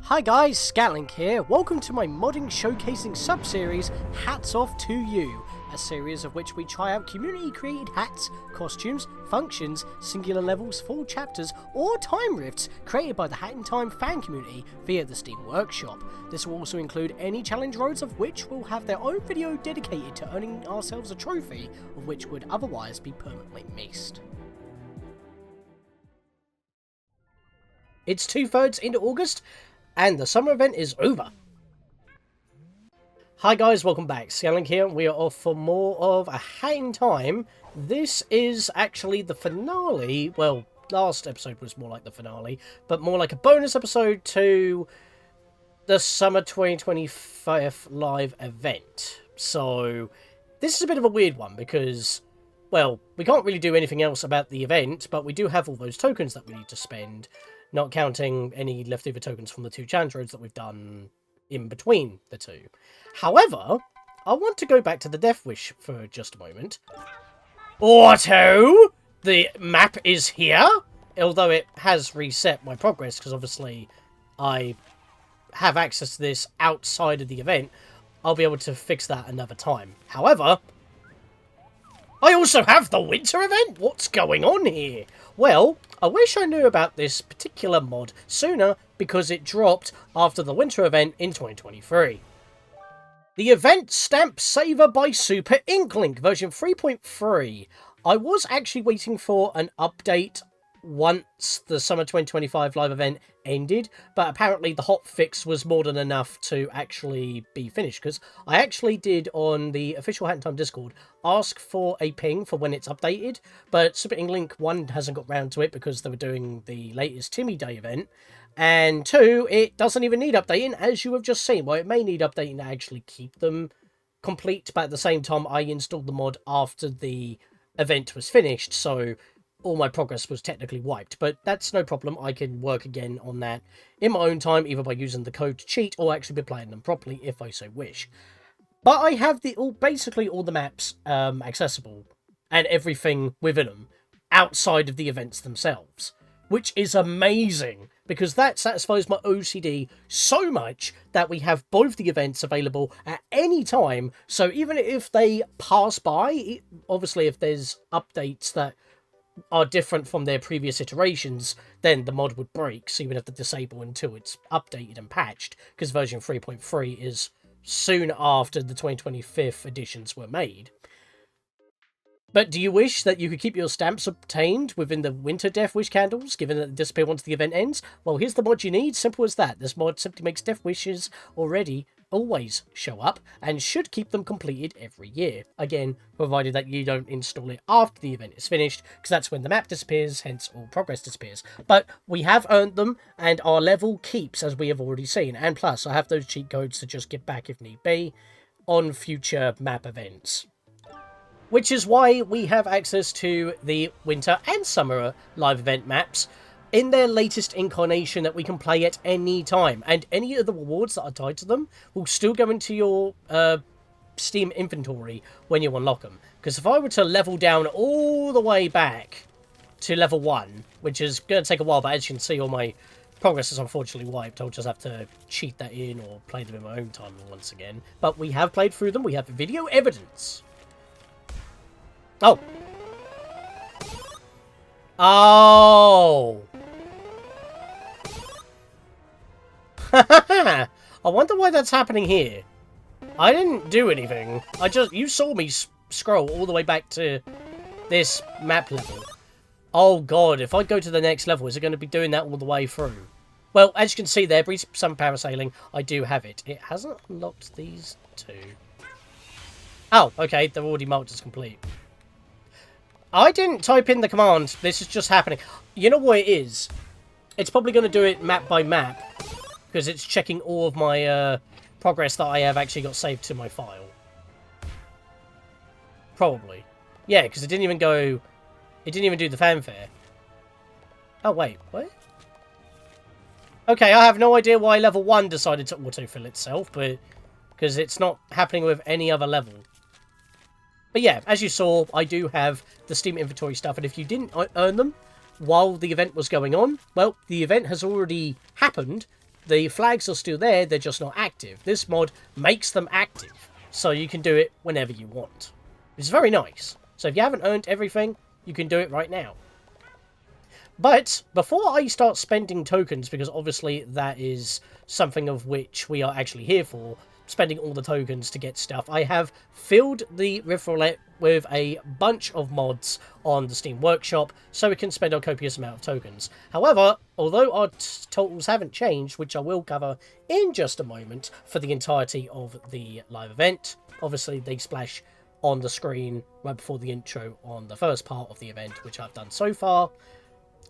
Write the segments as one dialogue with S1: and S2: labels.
S1: Hi guys, Scatlink here. Welcome to my modding showcasing sub-series, Hats Off to You, a series of which we try out community-created hats, costumes, functions, singular levels, full chapters, or time rifts created by the Hat in Time fan community via the Steam Workshop. This will also include any challenge roads of which will have their own video dedicated to earning ourselves a trophy, of which would otherwise be permanently missed. It's 2/3 into August, and the summer event is over. Hi guys, welcome back. Scatlink here. We are off for more of a Hat in Time. This is actually the finale. Well, last episode was more like the finale, but more like a bonus episode to the Summer 2025 live event. So, this is a bit of a weird one because, well, we can't really do anything else about the event, but we do have all those tokens that we need to spend. Not counting any leftover tokens from the 2 challenge roads that we've done in between the 2. However, I want to go back to the Death Wish for just a moment. Auto! The map is here! Although it has reset my progress, because obviously I have access to this outside of the event. I'll be able to fix that another time. However, I also have the winter event? What's going on here? Well, I wish I knew about this particular mod sooner because it dropped after the winter event in 2023. The event Stamp Saver by Super Inklink version 3.3. I was actually waiting for an update once the Summer 2025 live event ended, but apparently the hotfix was more than enough to actually be finished, because I actually did on the official Hat in Time Discord ask for a ping for when it's updated, but Super Inklink 1 hasn't got round to it because they were doing the latest Timmy Day event, and 2, it doesn't even need updating, as you have just seen. Well, it may need updating to actually keep them complete, but at the same time I installed the mod after the event was finished, so all my progress was technically wiped, but that's no problem. I can work again on that in my own time, either by using the code to cheat or actually be playing them properly if I so wish. But I have basically all the maps accessible and everything within them outside of the events themselves, which is amazing because that satisfies my OCD so much that we have both the events available at any time. So even if they pass by, obviously if there's updates that are different from their previous iterations, then the mod would break, so you would have to disable until it's updated and patched, because version 3.3 is soon after the 2025 editions were made. But do you wish that you could keep your stamps obtained within the winter Death Wish candles, given that they disappear once the event ends? Well, here's the mod you need, simple as that. This mod simply makes Death Wishes always show up, and should keep them completed every year. Again, provided that you don't install it after the event is finished, because that's when the map disappears, hence all progress disappears. But we have earned them, and our level keeps, as we have already seen, and plus I have those cheat codes to just get back if need be on future map events. Which is why we have access to the winter and summer live event maps in their latest incarnation that we can play at any time. And any of the rewards that are tied to them will still go into your Steam inventory when you unlock them. Because if I were to level down all the way back to level 1, which is going to take a while, but as you can see, all my progress is unfortunately wiped. I'll just have to cheat that in or play them in my own time once again. But we have played through them. We have video evidence. Oh. Oh. I wonder why that's happening here. I didn't do anything. You saw me scroll all the way back to this map level. Oh god, if I go to the next level, is it going to be doing that all the way through? Well, as you can see there, Breeze Some Parasailing, I do have it. It hasn't unlocked these 2. Oh, okay, they're already marked as complete. I didn't type in the command. This is just happening. You know what it is? It's probably going to do it map by map, because it's checking all of my progress that I have actually got saved to my file. Probably. Yeah, because it didn't even go... It didn't even do the fanfare. Oh, wait. What? Okay, I have no idea why level 1 decided to autofill itself, but... Because it's not happening with any other level. But yeah, as you saw, I do have the Steam inventory stuff, and if you didn't earn them while the event was going on, well, the event has already happened. The flags are still there, they're just not active. This mod makes them active, so you can do it whenever you want. It's very nice. So if you haven't earned everything, you can do it right now. But before I start spending tokens, because obviously that is something of which we are actually here for, spending all the tokens to get stuff, I have filled the Rift Roulette with a bunch of mods on the Steam Workshop, so we can spend a copious amount of tokens. However, although our totals haven't changed, which I will cover in just a moment for the entirety of the live event, obviously they splash on the screen right before the intro on the first part of the event, which I've done so far.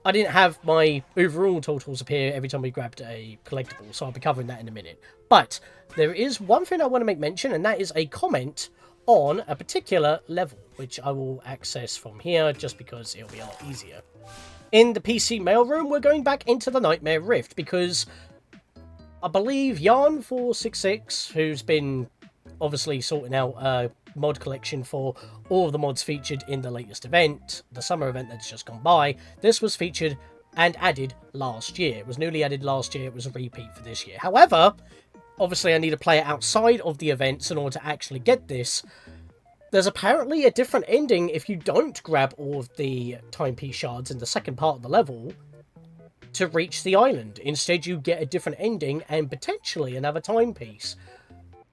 S1: I didn't have my overall totals appear every time we grabbed a collectible, so I'll be covering that in a minute. But there is one thing I want to make mention, and that is a comment on a particular level, which I will access from here just because it'll be a lot easier. In the PC mailroom, we're going back into the Nightmare Rift because I believe Yarn466, who's been obviously sorting out a mod collection for all of the mods featured in the latest event, the summer event that's just gone by. This was featured and added last year. It was newly added last year. It was a repeat for this year. However, obviously I need to play it outside of the events in order to actually get this. There's apparently a different ending if you don't grab all of the timepiece shards in the second part of the level to reach the island. Instead, you get a different ending and potentially another timepiece,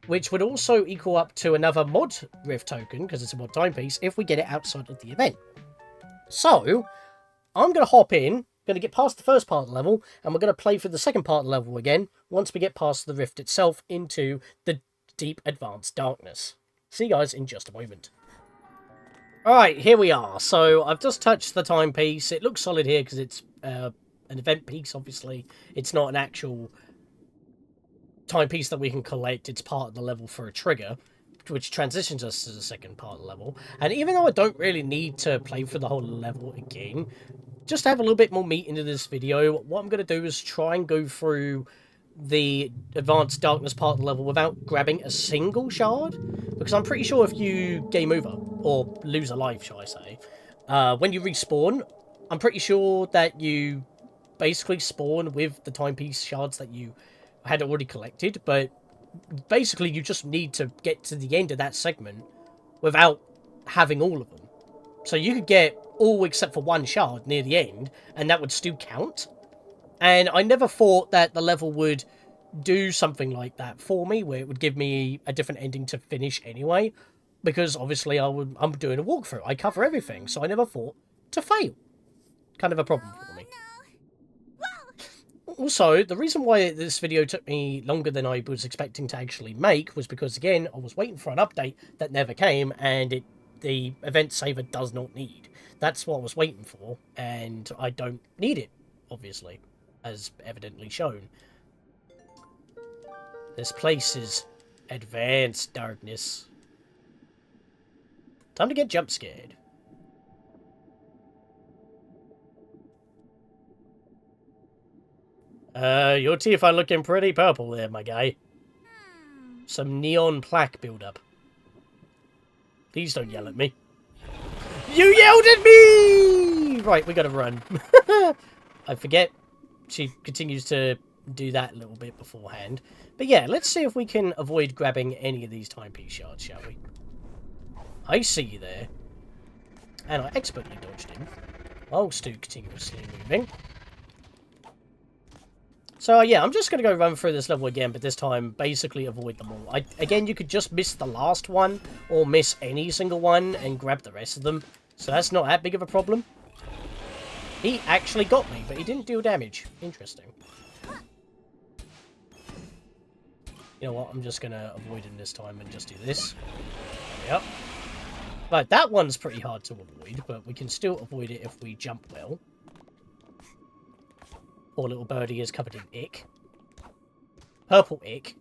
S1: which would also equal up to another mod Rift token, because it's a mod timepiece, if we get it outside of the event. So, I'm going to hop in, going to get past the first part of the level, and we're going to play through the second part of the level again, once we get past the Rift itself into the Deep Advanced Darkness. See you guys in just a moment. Alright, here we are. So, I've just touched the timepiece. It looks solid here, because it's an event piece, obviously. It's not an actual timepiece that we can collect. It's part of the level for a trigger, which transitions us to the second part of the level. And even though I don't really need to play for the whole level again, just to have a little bit more meat into this video, what I'm going to do is try and go through the Advanced Darkness part of the level without grabbing a single shard, because I'm pretty sure if you game over, or lose a life, shall I say, when you respawn, I'm pretty sure that you basically spawn with the timepiece shards that you had already collected, but basically you just need to get to the end of that segment without having all of them. So you could get all except for one shard near the end, and that would still count. And I never thought that the level would do something like that for me, where it would give me a different ending to finish anyway, because obviously I'm doing a walkthrough. I cover everything, so I never thought to fail. Kind of a problem for me. Also, the reason why this video took me longer than I was expecting to actually make was because, again, I was waiting for an update that never came, and the event saver does not need. That's what I was waiting for, and I don't need it, obviously, as evidently shown. This place is advanced darkness. Time to get jump scared. Your teeth are looking pretty purple there, my guy. Some neon plaque build-up. Please don't yell at me. You yelled at me! Right, we gotta run. I forget she continues to do that a little bit beforehand. But yeah, let's see if we can avoid grabbing any of these timepiece shards, shall we? I see you there. And I expertly dodged him, while still continuously moving. So yeah, I'm just going to go run through this level again, but this time basically avoid them all. Again, you could just miss the last one, or miss any single one, and grab the rest of them. So that's not that big of a problem. He actually got me, but he didn't deal damage. Interesting. You know what, I'm just going to avoid him this time and just do this. Yep. Right, that one's pretty hard to avoid, but we can still avoid it if we jump well. Poor little birdie is covered in ick. Purple ick.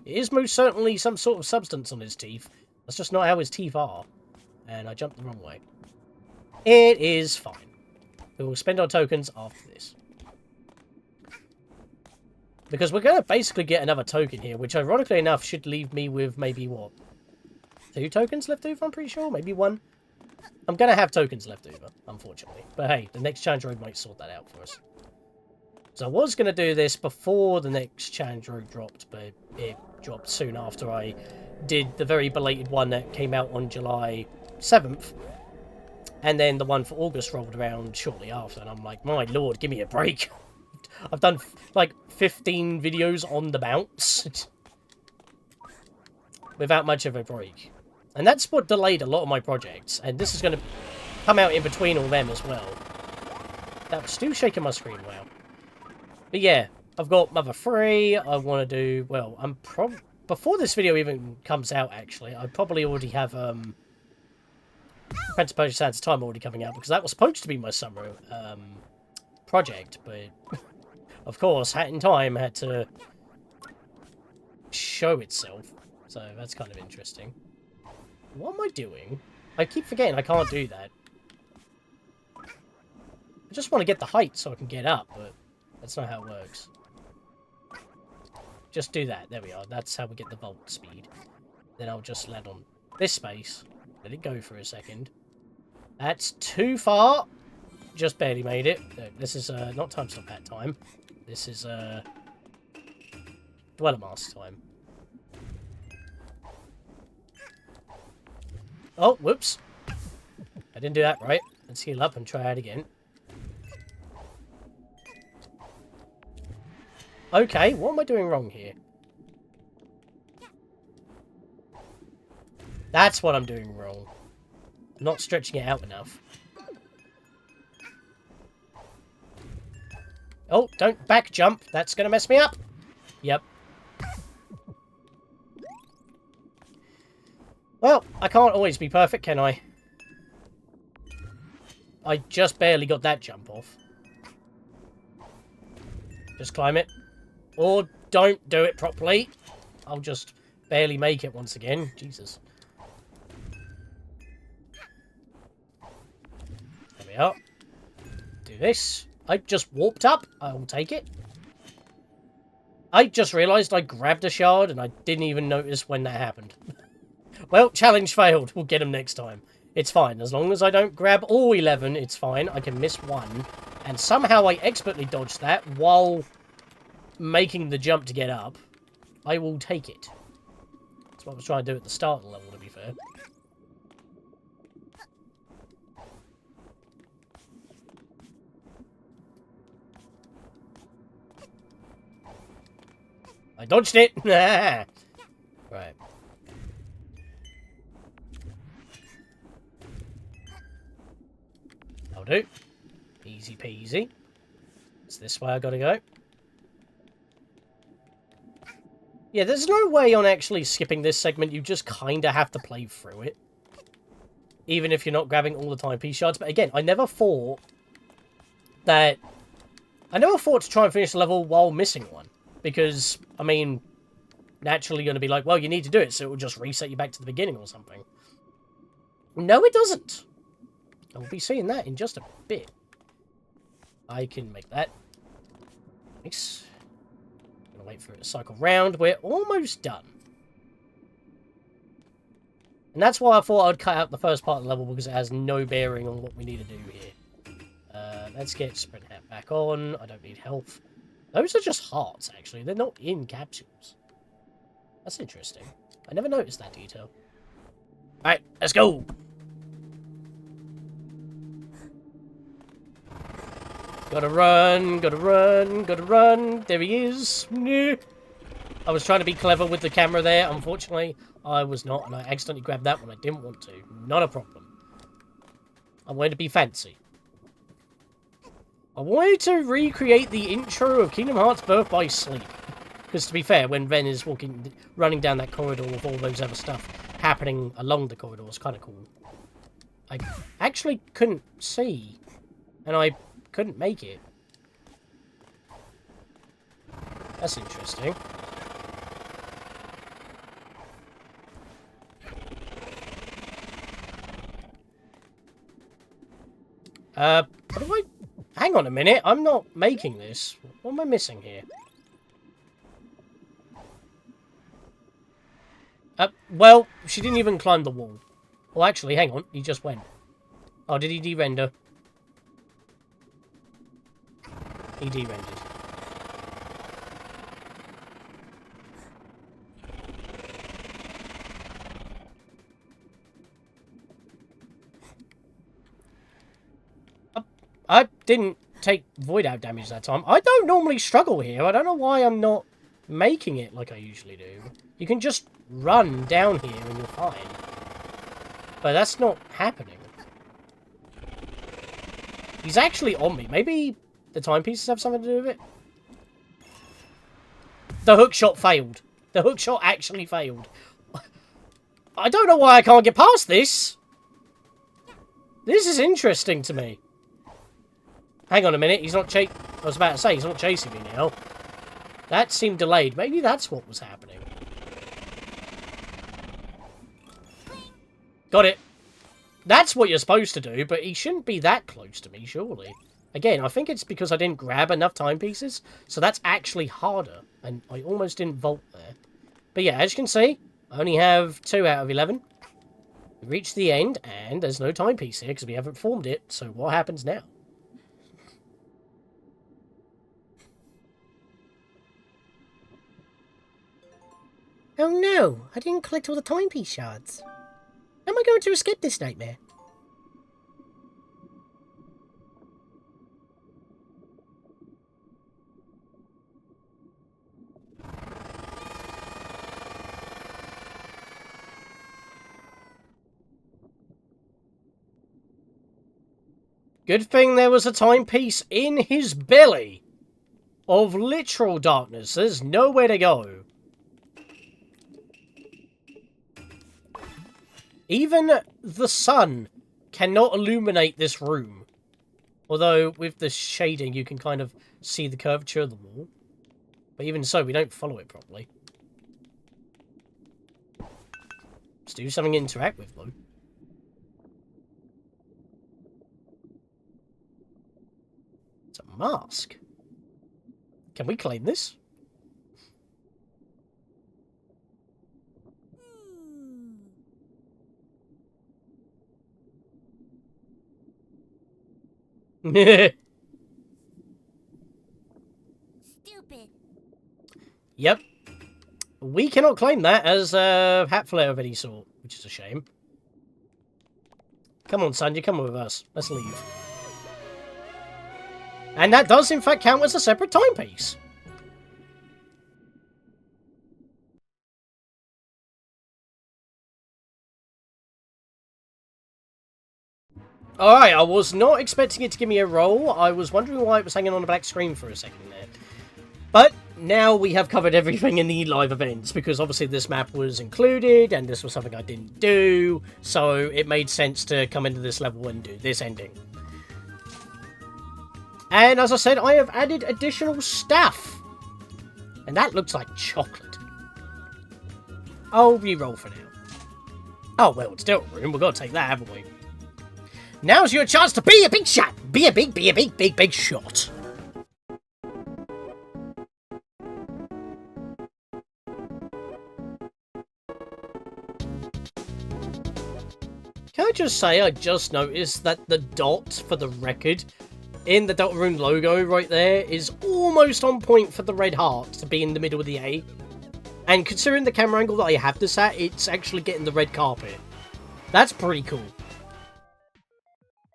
S1: It is most certainly some sort of substance on his teeth. That's just not how his teeth are. And I jumped the wrong way. It is fine. We will spend our tokens after this. Because we're going to basically get another token here, which ironically enough should leave me with maybe, what? 2 tokens left over, I'm pretty sure. Maybe 1. I'm going to have tokens left over, unfortunately. But hey, the next challenge road might sort that out for us. So I was going to do this before the next challenge road dropped, but it dropped soon after I did the very belated one that came out on July 7th. And then the one for August rolled around shortly after, and I'm like, my lord, give me a break. I've done, like, 15 videos on the bounce. Without much of a break. And that's what delayed a lot of my projects. And this is going to come out in between all them as well. That was still shaking my screen, wow. But yeah, I've got Mother 3. I want to do, well, I'm probably, before this video even comes out, actually, I probably already have, Prince of Persia: Sands of Time already coming out, because that was supposed to be my summer, project, but, of course, Hat in Time had to show itself, so that's kind of interesting. What am I doing? I keep forgetting I can't do that. I just want to get the height so I can get up, but that's not how it works. Just do that. There we are. That's how we get the vault speed. Then I'll just land on this space. Let it go for a second. That's too far. Just barely made it. This is not time stop hat time. This is Dweller Mask time. Oh, whoops. I didn't do that right. Let's heal up and try it again. Okay, what am I doing wrong here? That's what I'm doing wrong. I'm not stretching it out enough. Oh, don't back jump. That's going to mess me up. Yep. Well, I can't always be perfect, can I? I just barely got that jump off. Just climb it. Or don't do it properly. I'll just barely make it once again. Jesus. There we are. Do this. I just warped up. I will take it. I just realised I grabbed a shard and I didn't even notice when that happened. Well, challenge failed. We'll get him next time. It's fine. As long as I don't grab all 11, it's fine. I can miss one. And somehow I expertly dodged that while making the jump to get up. I will take it. That's what I was trying to do at the start of the level, to be fair. I dodged it! Right. That'll do. Easy peasy. It's this way I gotta go. Yeah, there's no way on actually skipping this segment. You just kinda have to play through it. Even if you're not grabbing all the timepiece shards. But again, I never thought to try and finish the level while missing one. Because, I mean, naturally you're going to be like, well, you need to do it, so it will just reset you back to the beginning or something. No, it doesn't. I will be seeing that in just a bit. I can make that. Nice. I'm going to wait for it to cycle round. We're almost done. And that's why I thought I'd cut out the first part of the level, because it has no bearing on what we need to do here. Let's get Sprint Hat back on. I don't need health. Those are just hearts, actually. They're not in capsules. That's interesting. I never noticed that detail. Alright, let's go! Gotta run, gotta run, gotta run. There he is. I was trying to be clever with the camera there. Unfortunately, I was not, and I accidentally grabbed that when I didn't want to. Not a problem. I wanted to be fancy. I wanted to recreate the intro of Kingdom Hearts Birth by Sleep. Because to be fair, when Ven is running down that corridor with all those other stuff happening along the corridor, it's kind of cool. I actually couldn't see, and I couldn't make it. That's interesting. What do I... Hang on a minute, I'm not making this. What am I missing here? Well, she didn't even climb the wall. Oh, actually, hang on. He just went. Oh, did he de-render? He de-rendered. I didn't take void out damage that time. I don't normally struggle here. I don't know why I'm not making it like I usually do. You can just run down here and you're fine. But that's not happening. He's actually on me. Maybe the timepieces have something to do with it? The hook shot failed. The hook shot actually failed. I don't know why I can't get past this. This is interesting to me. Hang on a minute, he's not I was about to say, he's not chasing me now. That seemed delayed. Maybe that's what was happening. Got it. That's what you're supposed to do, but he shouldn't be that close to me, surely. Again, I think it's because I didn't grab enough timepieces, so that's actually harder, and I almost didn't vault there. But yeah, as you can see, I only have 2 out of 11. We reached the end, and there's no timepiece here, because we haven't formed it, so what happens now? Oh no, I didn't collect all the timepiece shards. How am I going to escape this nightmare? Good thing there was a timepiece in his belly of literal darkness. There's nowhere to go. Even the sun cannot illuminate this room. Although, with the shading, you can kind of see the curvature of the wall. But even so, we don't follow it properly. Let's do something to interact with, though. It's a mask. Can we claim this?
S2: Stupid.
S1: Yep. We cannot claim that as a hat flare of any sort, which is a shame. Come on, son, you come with us. Let's leave. And that does, in fact, count as a separate timepiece. Alright, I was not expecting it to give me a roll. I was wondering why it was hanging on a black screen for a second there. But now we have covered everything in the live events, because obviously this map was included, and this was something I didn't do, so it made sense to come into this level and do this ending. And as I said, I have added additional stuff. And that looks like chocolate. I'll re-roll for now. Oh, well, it's still a room. We've got to take that, haven't we? Now's your chance to be a big shot. Be a big shot. Can I just say, I just noticed that the dot for the record in the Deltarune logo right there is almost on point for the red heart to be in the middle of the A. And considering the camera angle that I have this at, it's actually getting the red carpet. That's pretty cool.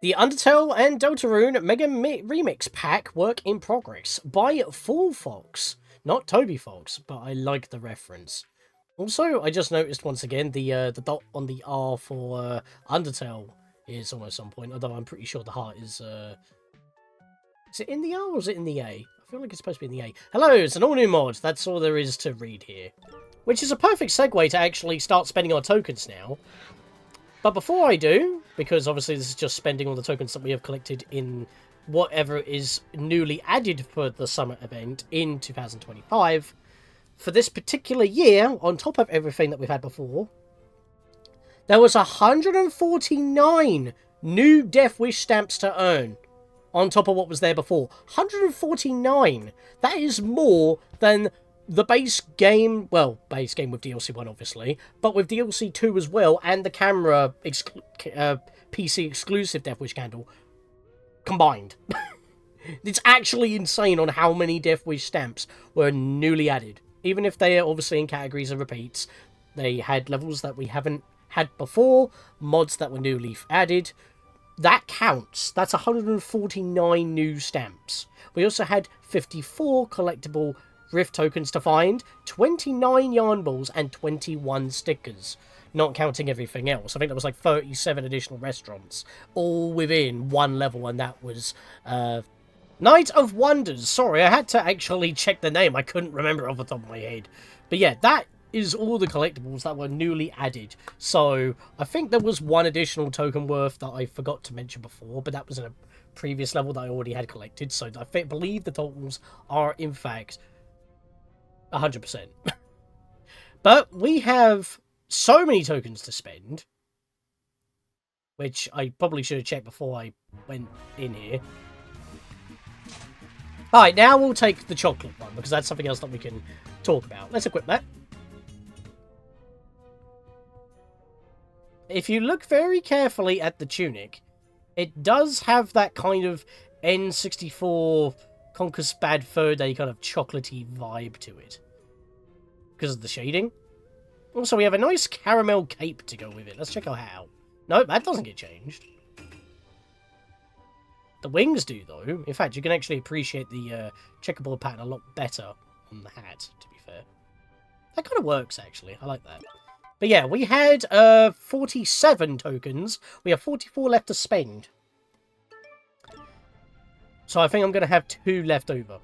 S1: The Undertale and Deltarune Mega Remix Pack work in progress by Full Fox. Not Toby Fox, but I like the reference. Also, I just noticed once again the dot on the R for Undertale is almost on point, although I'm pretty sure the heart is it in the R or is it in the A? I feel like it's supposed to be in the A. Hello, it's an all-new mod. That's all there is to read here. Which is a perfect segue to actually start spending our tokens now. But before I do, because obviously this is just spending all the tokens that we have collected in whatever is newly added for the summer event in 2025, for this particular year, on top of everything that we've had before, there was 149 new Death Wish stamps to earn, on top of what was there before. 149! That is more than the base game, well, base game with DLC 1, obviously, but with DLC 2 as well, and the camera PC exclusive Death Wish candle combined. It's actually insane on how many Death Wish stamps were newly added. Even if they are obviously in categories of repeats, they had levels that we haven't had before, mods that were newly added. That counts. That's 149 new stamps. We also had 54 collectible Rift tokens to find, 29 yarn balls, and 21 stickers. Not counting everything else. I think there was like 37 additional restaurants, all within one level, and that was Night of Wonders. Sorry, I had to actually check the name. I couldn't remember off the top of my head. But yeah, that is all the collectibles that were newly added. So I think there was one additional token worth that I forgot to mention before, but that was in a previous level that I already had collected. So I believe the totals are, in fact, 100%. But we have so many tokens to spend, which I probably should have checked before I went in here. Alright, now we'll take the chocolate one, because that's something else that we can talk about. Let's equip that. If you look very carefully at the tunic, it does have that kind of N64 Conquer's Bad Fur Day kind of chocolatey vibe to it, because of the shading. Also, we have a nice caramel cape to go with it. Let's check our hat out. Nope, that doesn't get changed. The wings do, though. In fact, you can actually appreciate the checkerboard pattern a lot better on the hat, to be fair. That kind of works, actually. I like that. But yeah, we had 47 tokens. We have 44 left to spend. So I think I'm going to have 2 left over.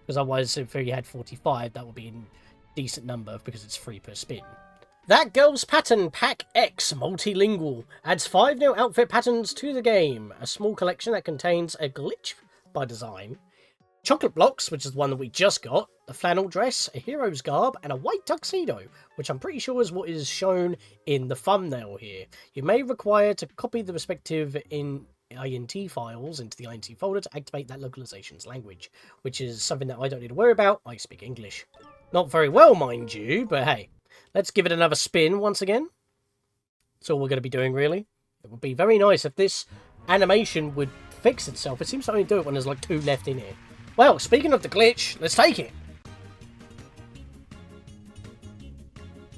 S1: Because otherwise, if we had 45, that would be a decent number, because it's 3 per spin. That Girl's Pattern Pack X Multilingual adds 5 new outfit patterns to the game. A small collection that contains a glitch by design, chocolate blocks, which is the one that we just got, a flannel dress, a hero's garb, and a white tuxedo, which I'm pretty sure is what is shown in the thumbnail here. You may require to copy the respective INT files into the INT folder to activate that localization's language, which is something that I don't need to worry about. I speak English. Not very well, mind you, but hey. Let's give it another spin once again. That's all we're going to be doing, really. It would be very nice if this animation would fix itself. It seems to only do it when there's like 2 left in here. Well, speaking of the glitch, let's take it.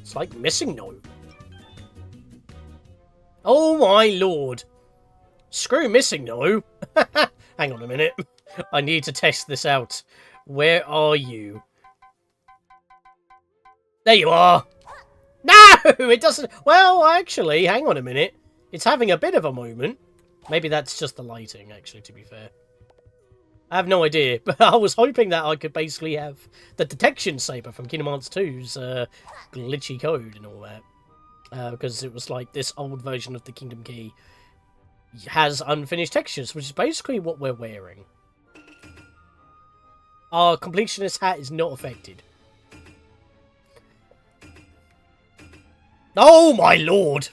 S1: It's like missing note. Oh my lord. Screw missing no. Hang on a minute. I need to test this out. Where are you? There you are. No! It doesn't... Well, actually, hang on a minute. It's having a bit of a moment. Maybe that's just the lighting, actually, to be fair. I have no idea, but I was hoping that I could basically have the detection saber from Kingdom Hearts 2's glitchy code and all that. Because it was like this old version of the Kingdom Key has unfinished textures, which is basically what we're wearing. Our completionist hat is not affected. Oh my lord!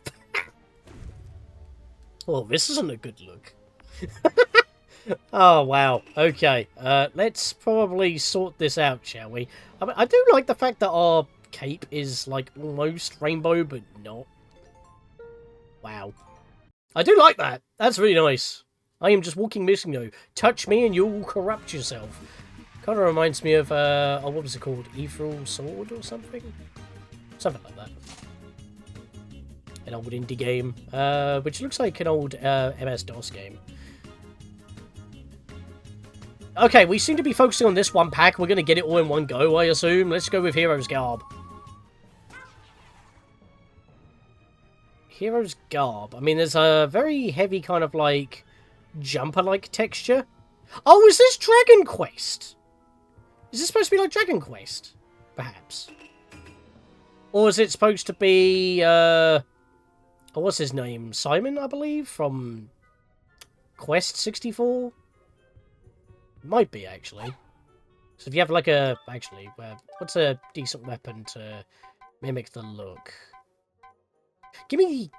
S1: Well, this isn't a good look. Oh wow, okay. Let's probably sort this out, shall we? I mean, I do like the fact that our cape is like almost rainbow, but not. Wow. I do like that. That's really nice. I am just walking missing though. Touch me and you'll corrupt yourself. Kind of reminds me of, oh, what was it called? Ethereal Sword or something? Something like that. An old indie game, which looks like an old MS-DOS game. Okay, we seem to be focusing on this one pack. We're going to get it all in one go, I assume. Let's go with Hero's Garb. Hero's Garb. I mean, there's a very heavy kind of, like, jumper-like texture. Oh, is this Dragon Quest? Is this supposed to be like Dragon Quest? Perhaps. Or is it supposed to be, oh, what's his name? Simon, I believe, from Quest 64? Might be, actually. So if you have, like, a... Actually, what's a decent weapon to mimic the look? Give me the...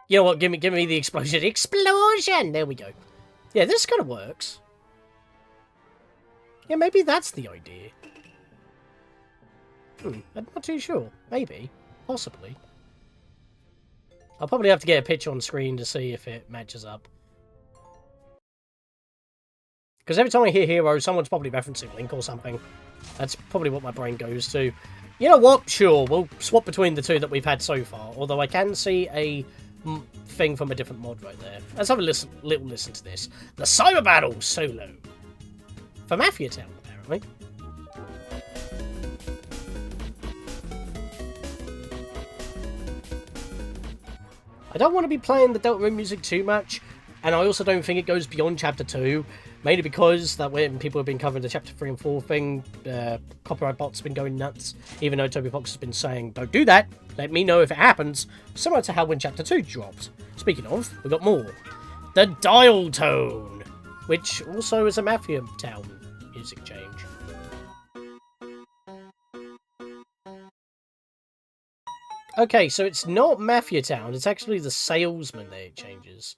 S1: You know what? Give me the explosion. Explosion! There we go. Yeah, this kind of works. Yeah, maybe that's the idea. I'm not too sure. Maybe. Possibly. I'll probably have to get a picture on screen to see if it matches up. Because every time I hear Hero, someone's probably referencing Link or something. That's probably what my brain goes to. You know what? Sure, we'll swap between the two that we've had so far. Although I can see a thing from a different mod right there. Let's have a little listen to this. The Cyber Battle Solo. For Mafia Town, apparently. I don't want to be playing the Deltarune music too much, and I also don't think it goes beyond Chapter 2, mainly because that when people have been covering the Chapter 3 and 4 thing, copyright bots have been going nuts, even though Toby Fox has been saying, don't do that, let me know if it happens, similar to how when Chapter 2 dropped. Speaking of, we got more. The Dial Tone, which also is a Mafia Town music change. Okay, so it's not Mafia Town, it's actually the Salesman that it changes.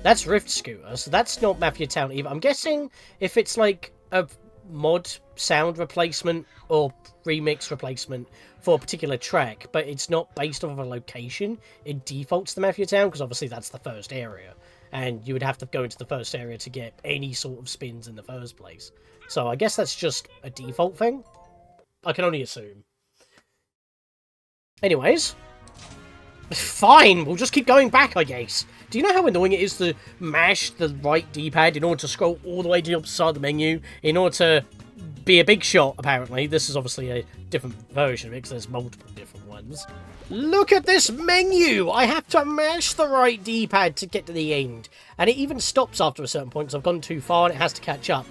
S1: That's Rift Scooter, so that's not Mafia Town either. I'm guessing if it's like a mod sound replacement or remix replacement for a particular track, but it's not based off of a location, it defaults to Mafia Town, because obviously that's the first area. And you would have to go into the first area to get any sort of spins in the first place. So I guess that's just a default thing. I can only assume. Anyways, fine, we'll just keep going back, I guess. Do you know how annoying it is to mash the right D-pad in order to scroll all the way to the opposite side of the menu in order to be a big shot, apparently? This is obviously a different version of it, because there's multiple different ones. Look at this menu! I have to mash the right D-pad to get to the end. And it even stops after a certain point, because I've gone too far and it has to catch up.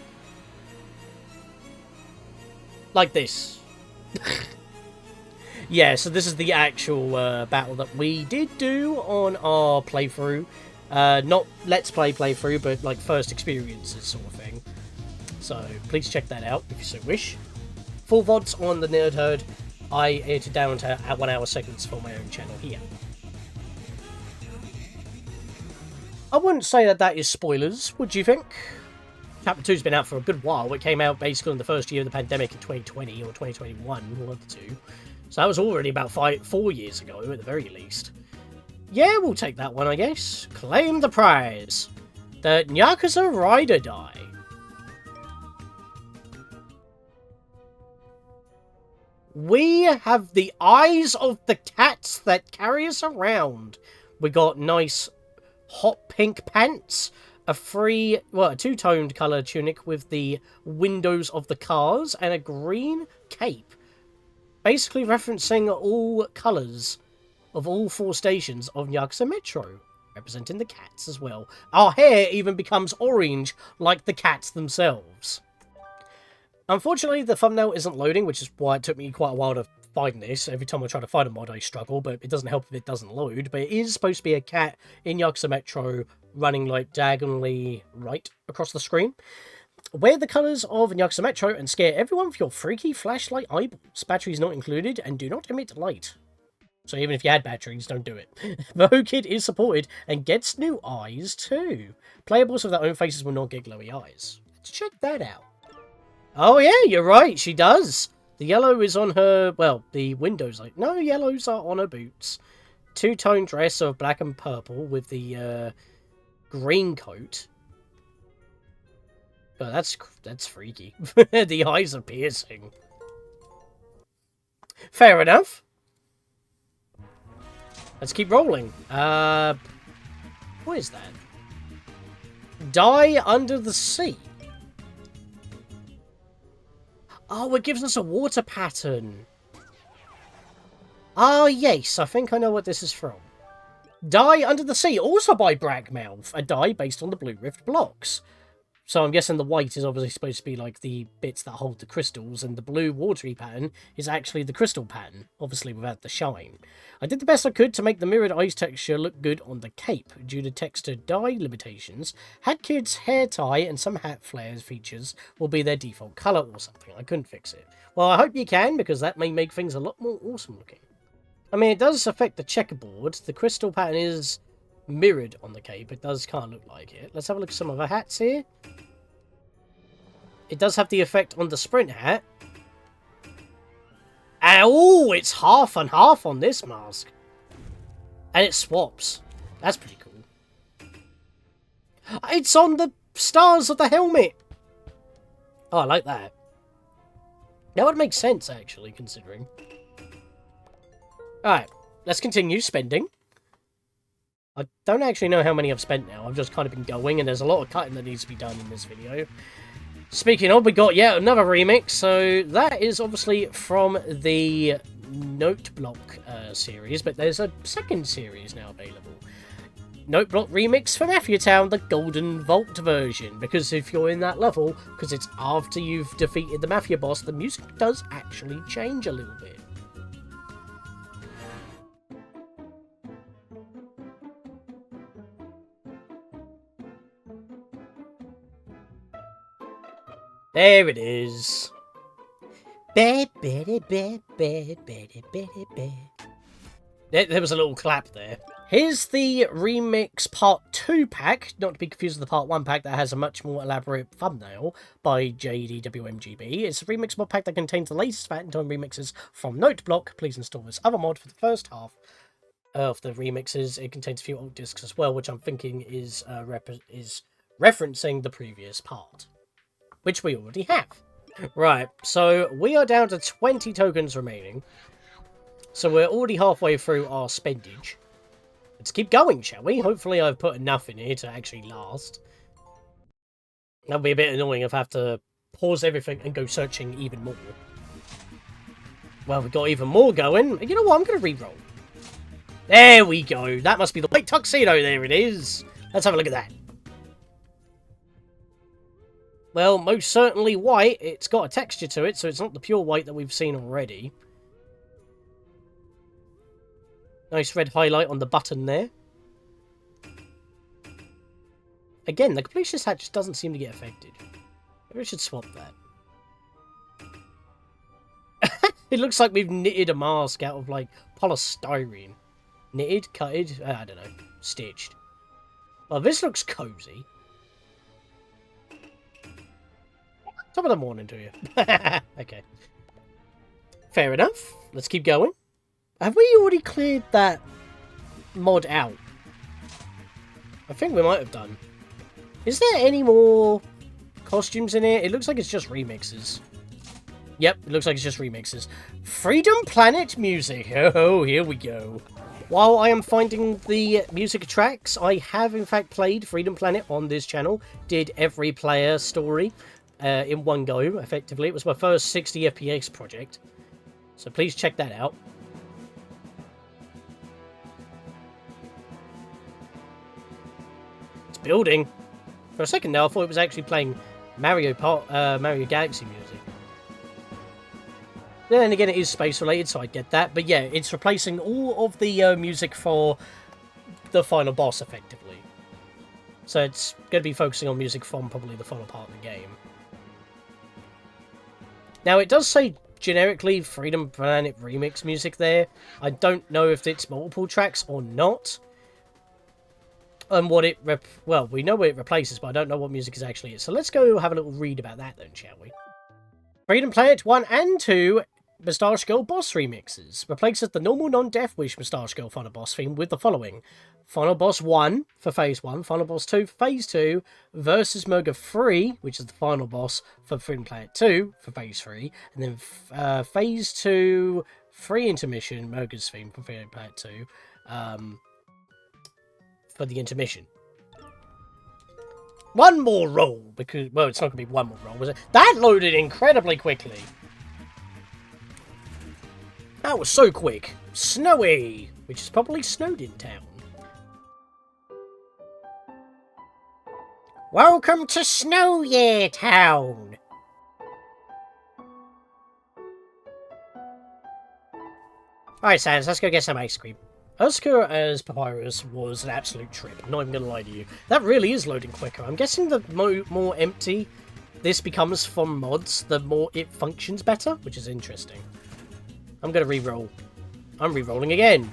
S1: Like this. Yeah, so this is the actual battle that we did do on our playthrough. Not Let's Play playthrough, but like first experiences sort of thing. So please check that out if you so wish. Full VODs on the Nerd Herd. I edited down to 1 hour segments for my own channel here. I wouldn't say that that is spoilers, what do you think? Chapter 2's been out for a good while. It came out basically in the first year of the pandemic in 2020 or 2021, one of the two. So that was already about 4 years ago, at the very least. Yeah, we'll take that one, I guess. Claim the prize. The Nyakusa Rider die. We have the eyes of the cats that carry us around. We got nice hot pink pants, a two-toned colour tunic with the windows of the cars, and a green cape. Basically referencing all colours of all 4 stations of Nyakusa Metro, representing the cats as well. Our hair even becomes orange like the cats themselves. Unfortunately, the thumbnail isn't loading, which is why it took me quite a while to find this. Every time I try to find a mod, I struggle, but it doesn't help if it doesn't load. But it is supposed to be a cat in Nyakusa Metro running like diagonally right across the screen. Wear the colours of Nyakusa Metro and scare everyone with your freaky flashlight eyeballs. Batteries not included and do not emit light. So even if you had batteries, don't do it. The Kid is supported and gets new eyes too. Playables with their own faces will not get glowy eyes. Let's check that out. Oh yeah, you're right, she does. The yellow is on her, well, the windows, like, no, yellows are on her boots. Two-tone dress of black and purple with the green coat. Oh, that's freaky. The eyes are piercing. Fair enough. Let's keep rolling. What is that? Die Under the Sea. Oh, it gives us a water pattern. Ah, yes, I think I know what this is from. Die Under the Sea, also by Bragmouth, a die based on the Blue Rift blocks. So I'm guessing the white is obviously supposed to be like the bits that hold the crystals, and the blue watery pattern is actually the crystal pattern, obviously without the shine. I did the best I could to make the mirrored eyes texture look good on the cape. Due to texture dye limitations, Hat Kid's hair tie and some hat flares features will be their default colour or something. I couldn't fix it. Well, I hope you can, because that may make things a lot more awesome looking. I mean, it does affect the checkerboard. The crystal pattern is mirrored on the cape. It does kind of look like it. Let's have a look at some other hats here. It does have the effect on the sprint hat. Oh, it's half and half on this mask. And it swaps. That's pretty cool. It's on the stars of the helmet. Oh, I like that. That would make sense, actually, considering. Alright, let's continue spending. I don't actually know how many I've spent now. I've just kind of been going, and there's a lot of cutting that needs to be done in this video. Speaking of, we got yet another remix, so that is obviously from the Note Block series, but there's a second series now available. Note Block Remix for Mafia Town, the Golden Vault version, because if you're in that level, because it's after you've defeated the Mafia boss, the music does actually change a little bit. There it is. There was a little clap there. Here's the Remix Part 2 pack, not to be confused with the Part 1 pack that has a much more elaborate thumbnail by JDWMGB. It's a Remix mod pack that contains the latest Fat in Time remixes from Note Block. Please install this other mod for the first half of the remixes. It contains a few old discs as well, which I'm thinking is referencing the previous part, which we already have. Right, so we are down to 20 tokens remaining. So we're already halfway through our spendage. Let's keep going, shall we? Hopefully I've put enough in here to actually last. That'll be a bit annoying if I have to pause everything and go searching even more. Well, we've got even more going. You know what? I'm going to re-roll. There we go. That must be the white tuxedo. There it is. Let's have a look at that. Well, most certainly white. It's got a texture to it, so it's not the pure white that we've seen already. Nice red highlight on the button there. Again, the completionist hat just doesn't seem to get affected. Maybe we should swap that. It looks like we've knitted a mask out of, like, polystyrene. Knitted? Cutted? I don't know. Stitched. Well, this looks cozy. Top of the morning to you. Okay. Fair enough. Let's keep going. Have we already cleared that mod out? I think we might have done. Is there any more costumes in here? It looks like it's just remixes. Yep, it looks like it's just remixes. Freedom Planet music. Oh, here we go. While I am finding the music tracks, I have in fact played Freedom Planet on this channel. Did every player story in one go, effectively. It was my first 60 FPS project. So please check that out. Building. For a second now, I thought it was actually playing Mario Galaxy music. Then again, it is space related, so I get that. But yeah, it's replacing all of the music for the final boss, effectively. So it's going to be focusing on music from probably the final part of the game. Now, it does say generically Freedom Planet remix music there. I don't know if it's multiple tracks or not. And what it... well, we know what it replaces, but I don't know what music is actually is. So let's go have a little read about that then, shall we? Freedom Planet 1 and 2 Moustache Girl boss remixes. Replaces the normal non-Death Wish Moustache Girl final boss theme with the following. Final Boss 1 for Phase 1, Final Boss 2 for Phase 2, Versus Murga 3, which is the final boss for Freedom Planet 2 for Phase 3, and then Phase 2 free intermission, Murga's theme for Freedom Planet 2, for the intermission. One more roll, because, well, it's not going to be one more roll, was it? That loaded incredibly quickly. That was so quick. Snowy, which is probably snowed in town. Welcome to Snow Year Town. Alright, Sans, let's go get some ice cream. Oscar as Papyrus was an absolute trip, I'm not even going to lie to you. That really is loading quicker. I'm guessing the more empty this becomes from mods, the more it functions better, which is interesting. I'm going to re-roll. I'm re-rolling again.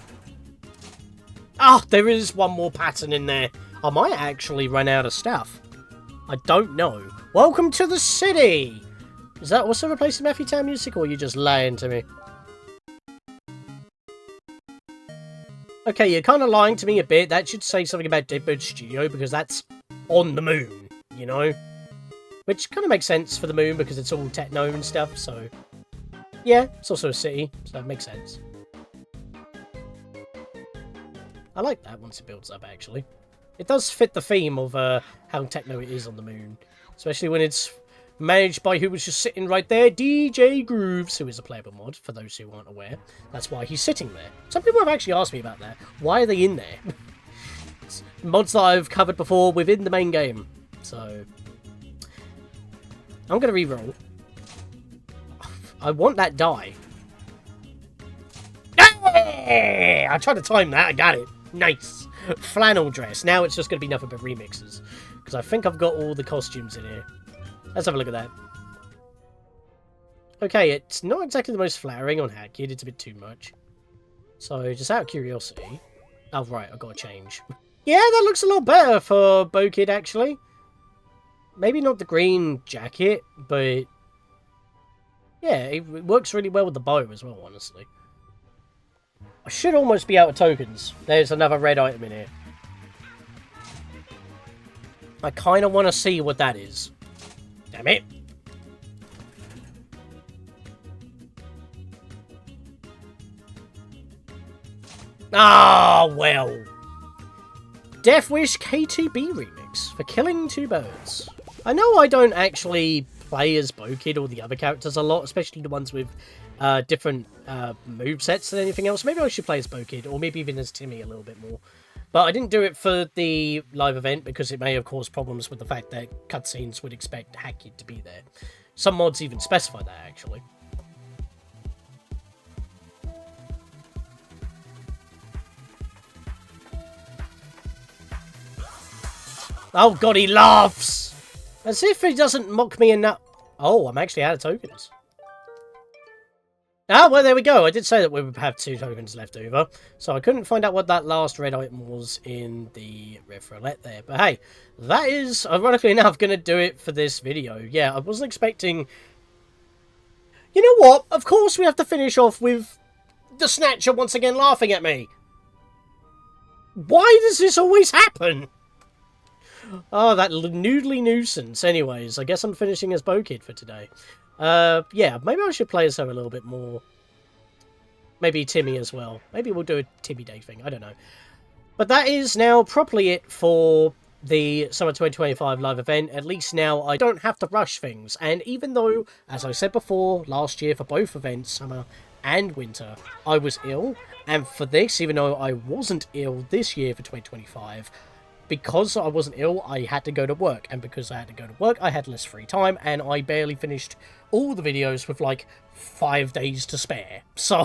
S1: Ah, there is one more pattern in there. I might actually run out of stuff. I don't know. Welcome to the city! Is that also replacing Mafia Town music, or are you just lying to me? Okay, you're kind of lying to me a bit. That should say something about Dead Bird Studio, because that's on the moon, you know? Which kind of makes sense for the moon, because it's all techno and stuff, so... Yeah, it's also a city, so it makes sense. I like that once it builds up, actually. It does fit the theme of how techno it is on the moon. Especially when it's managed by who was just sitting right there, DJ Grooves, who is a playable mod, for those who aren't aware. That's why he's sitting there. Some people have actually asked me about that. Why are they in there? Mods that I've covered before within the main game. So, I'm going to re-roll. I want that die. I tried to time that, I got it. Nice. Flannel dress. Now it's just going to be nothing but remixes. Because I think I've got all the costumes in here. Let's have a look at that. Okay, it's not exactly the most flattering on Hackett. It's a bit too much. So, just out of curiosity... Oh, right, I've got to change. Yeah, that looks a lot better for Bokid, actually. Maybe not the green jacket, but... Yeah, it works really well with the bow as well, honestly. I should almost be out of tokens. There's another red item in here. I kind of want to see what that is. Damn it. Ah, well. Deathwish KTB remix for killing two birds. I know I don't actually play as Bokid or the other characters a lot, especially the ones with different movesets than anything else. Maybe I should play as Bokid, or maybe even as Timmy a little bit more. But I didn't do it for the live event because it may have caused problems with the fact that cutscenes would expect Hackett to be there. Some mods even specify that, actually. Oh god, he laughs! As if he doesn't mock me enough. Oh, I'm actually out of tokens. Ah, well, there we go. I did say that we would have 2 tokens left over. So I couldn't find out what that last red item was in the Red Roulette there. But hey, that is, ironically enough, going to do it for this video. Yeah, I wasn't expecting... You know what? Of course we have to finish off with the Snatcher once again laughing at me. Why does this always happen? Oh, that noodly nuisance. Anyways, I guess I'm finishing as Bokid for today. Yeah, maybe I should play as her a little bit more. Maybe Timmy as well. Maybe we'll do a Timmy Day thing. I don't know. But that is now properly it for the Summer 2025 live event. At least now I don't have to rush things. And even though, as I said before, last year for both events, Summer and Winter, I was ill. And for this, even though I wasn't ill this year for 2025... Because I wasn't ill, I had to go to work. And because I had to go to work, I had less free time. And I barely finished all the videos with, like, 5 days to spare. So,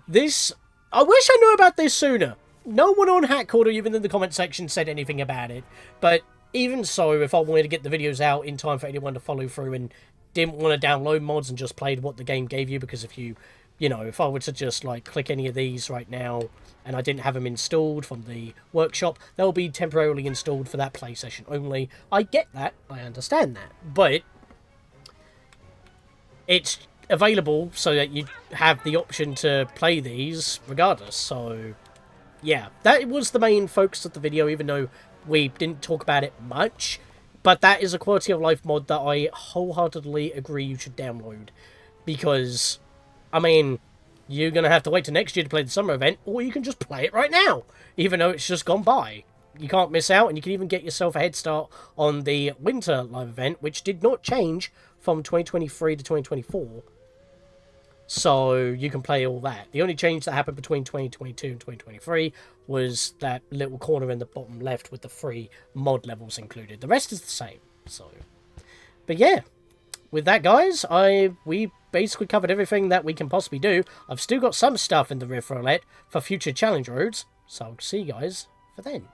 S1: this... I wish I knew about this sooner. No one on Hackcord or even in the comment section said anything about it. But even so, if I wanted to get the videos out in time for anyone to follow through and didn't want to download mods and just played what the game gave you, because if you... You know, if I were to just, like, click any of these right now and I didn't have them installed from the workshop, they'll be temporarily installed for that play session only. I get that. I understand that. But it's available so that you have the option to play these regardless. So, yeah, that was the main focus of the video, even though we didn't talk about it much. But that is a quality of life mod that I wholeheartedly agree you should download. Because... I mean, you're going to have to wait till next year to play the summer event, or you can just play it right now, even though it's just gone by. You can't miss out, and you can even get yourself a head start on the winter live event, which did not change from 2023 to 2024. So, you can play all that. The only change that happened between 2022 and 2023 was that little corner in the bottom left with the 3 mod levels included. The rest is the same, so... But yeah, with that, guys, we basically covered everything that we can possibly do. I've still got some stuff in the Rift Roulette for future challenge roads, so I'll see you guys for then.